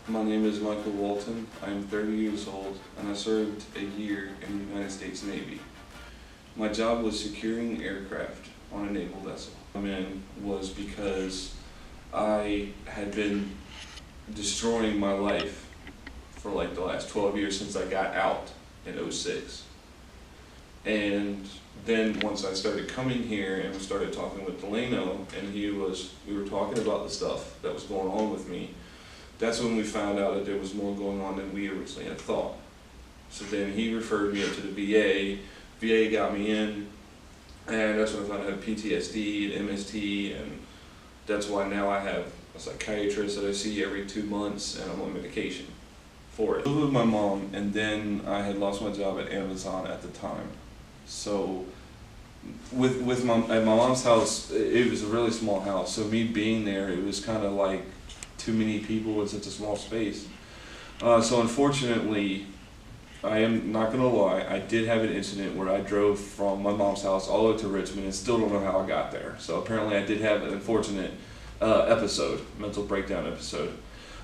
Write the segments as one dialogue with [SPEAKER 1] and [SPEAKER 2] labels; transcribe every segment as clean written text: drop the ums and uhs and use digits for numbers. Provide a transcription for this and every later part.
[SPEAKER 1] My name is Michael Walton. I am 30 years old and I served a year in the United States Navy. My job was securing aircraft on a naval vessel. I'm in was because I had been destroying my life for like the last 12 years since I got out in '06. And then once I started coming here and we started talking with Delano and we were talking about the stuff that was going on with me, that's when we found out that there was more going on than we originally had thought. So then he referred me up to the VA. VA got me in, and that's when I found out I had PTSD and MST, and that's why now I have a psychiatrist that I see every 2 months, and I'm on medication for it. I lived with my mom, and then I had lost my job at Amazon at the time. So at my mom's house, it was a really small house, so me being there, it was kind of like too many people in such a small space. So unfortunately, I am not going to lie, I did have an incident where I drove from my mom's house all the way to Richmond and still don't know how I got there. So apparently I did have an unfortunate mental breakdown episode.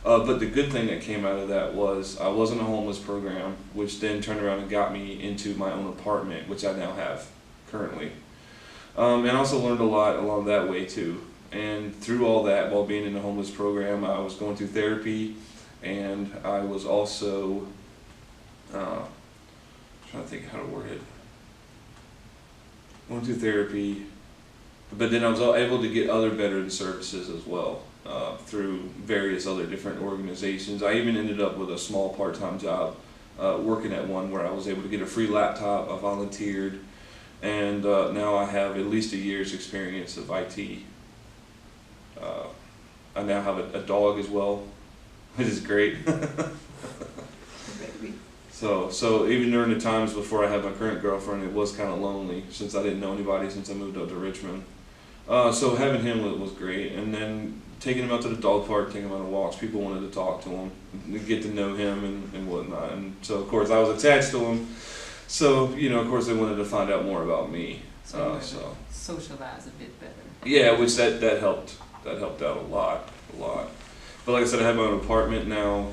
[SPEAKER 1] But the good thing that came out of that was I was in a homeless program, which then turned around and got me into my own apartment, which I now have currently. And I also learned a lot along that way too. And through all that, while being in the homeless program, I was going through therapy, and I was also trying to think how to word it. Went through therapy, but then I was able to get other veteran services as well through various other different organizations. I even ended up with a small part-time job working at one where I was able to get a free laptop. I volunteered, and now I have at least a year's experience of IT. I now have a dog as well, which is great. So even during the times before I had my current girlfriend, it was kind of lonely since I didn't know anybody since I moved up to Richmond. So having him was great, and then taking him out to the dog park, taking him on walks. People wanted to talk to him, get to know him and whatnot. And so of course I was attached to him. So of course they wanted to find out more about me.
[SPEAKER 2] So socialize a bit better.
[SPEAKER 1] Yeah, which that helped. That helped out a lot. But like I said, I have my own apartment now.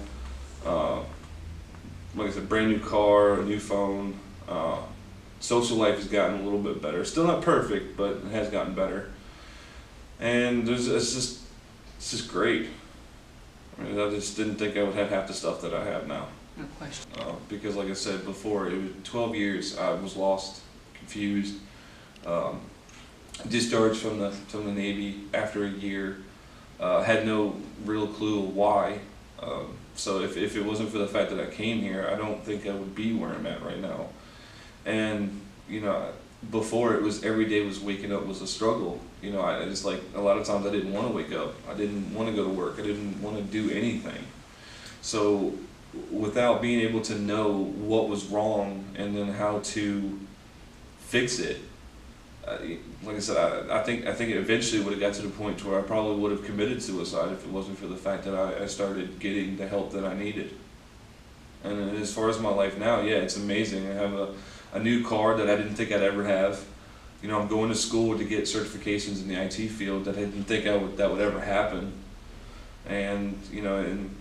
[SPEAKER 1] Like I said, brand new car, a new phone. Social life has gotten a little bit better. Still not perfect, but it has gotten better. And it's just great. I mean, I just didn't think I would have half the stuff that I have now.
[SPEAKER 2] No question.
[SPEAKER 1] Because like I said before, it was 12 years I was lost, confused. Discharged from the Navy after a year. Had no real clue why. So if it wasn't for the fact that I came here, I don't think I would be where I'm at right now. And before it was every day was waking up was a struggle. I just like a lot of times I didn't want to wake up. I didn't want to go to work. I didn't want to do anything. So without being able to know what was wrong and then how to fix it, like I said, I think it eventually would have got to the point where I probably would have committed suicide if it wasn't for the fact that I started getting the help that I needed. And as far as my life now, yeah, it's amazing. I have a new car that I didn't think I'd ever have. I'm going to school to get certifications in the IT field that I didn't think that would ever happen. And and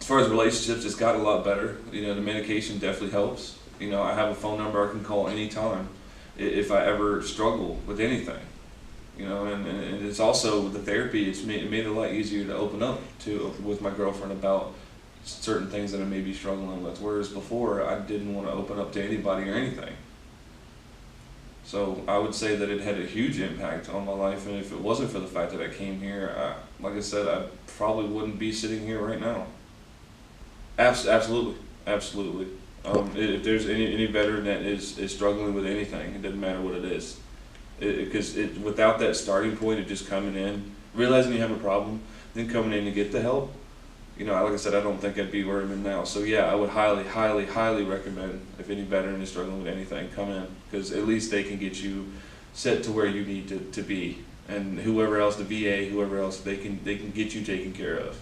[SPEAKER 1] as far as relationships, it's got a lot better. The medication definitely helps. I have a phone number I can call anytime if I ever struggle with anything, and it's also with the therapy, it made it a lot easier to open up with my girlfriend about certain things that I may be struggling with, whereas before I didn't want to open up to anybody or anything. So I would say that it had a huge impact on my life, and if it wasn't for the fact that I came here, like I said, I probably wouldn't be sitting here right now. Absolutely. If there's any veteran that is struggling with anything, it doesn't matter what it is. Because without that starting point of just coming in, realizing you have a problem, then coming in to get the help, like I said, I don't think I'd be where I'm in now. So yeah, I would highly recommend if any veteran is struggling with anything, come in, because at least they can get you set to where you need to be. And whoever else, the VA, whoever else, they can get you taken care of.